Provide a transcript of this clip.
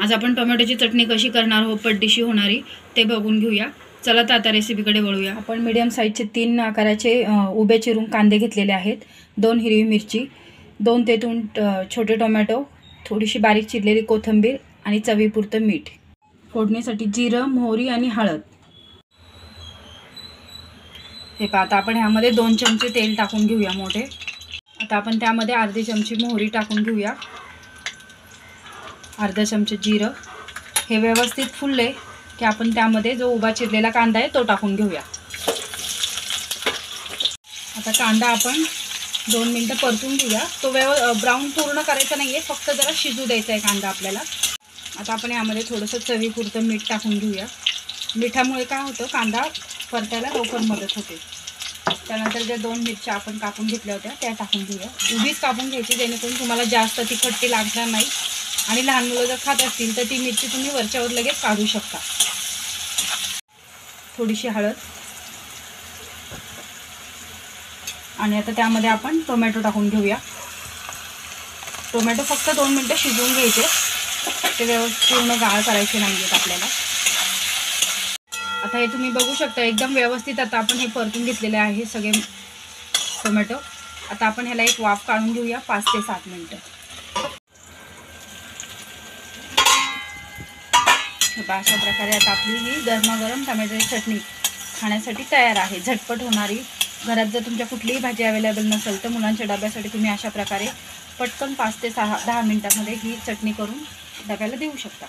आज आपण टोमॅटोची चटणी कशी करणार आहोत, पटदिशी होणारी, ते बघून घेऊया. चला तर आता रेसिपीकडे वळूया. आपण मीडियम साईजचे 3 आकाराचे उभे चिरून कांदे घेतलेले आहेत, 2 हिरवी मिरची, 2 ते 3 छोटे टोमॅटो, थोडीशी बारीक चिरलेली कोथिंबीर आणि चवीपुरतं मीठ. फोडणीसाठी जिरं, मोहरी आणि हळद. हे पहा, आता आपण ह्यामध्ये 2 चमचे तेल टाकून घेऊया मोठे. आता आपण त्यामध्ये अर्धी चमची मोहरी टाकून घेऊया, अर्धा चमचा जिरं. हे व्यवस्थित फुलले की आपण त्यामध्ये जो उभा चिरलेला कांदा आहे तो टाकून घेऊया. आता कांदा आपण 2 मिनिटं परतून घेऊया. तो ब्राऊन पूर्ण करायचा नाही आहे, फक्त जरा शिजू द्यायचा आहे कांदा आपल्याला. आता आपण यामध्ये थोडंसं चवीपुरतं मीठ टाकून घेऊया. मिठामुळे काय होतं, कांदा परतायला लवकर मदत होते. त्यानंतर ज्या 2 मिरच्या आपण कापून घेतल्या होत्या त्या टाकून घेऊया. उभीच कापून घ्यायची, जेणेकरून तुम्हाला जास्त तिखट लागणार नाही. आणि लहान मुलं जर खात असतील तर ती मिरची तुम्ही वरच्यावर लगेच काढू शकता. थोडीशी हळद आणि आता त्यामध्ये आपण टोमॅटो टाकून घेऊया. टोमॅटो फक्त 2 मिनिटं शिजवून घ्यायचे, ते व्यवस्थित पूर्ण गाळ करायचे नाही आहेत आपल्याला. आता हे तुम्ही बघू शकता, एकदम व्यवस्थित आता आपण हे परतून घेतलेले आहे सगळे टोमॅटो. आता आपण ह्याला एक वाफ काढून घेऊया 5 ते 7 मिनिटं. अशा प्रकारे आता आपली ही गरमागरम टोमॅटोची चटणी खाण्यासाठी तयार आहे. झटपट होणारी. घरात जर तुमच्या कुठलीही भाजी अवेलेबल नसेल तर मुलांच्या डब्यासाठी तुम्ही अशा प्रकारे पटकन 5 ते 10 मिनिटांमध्ये ही चटणी करून डब्याला देऊ शकता.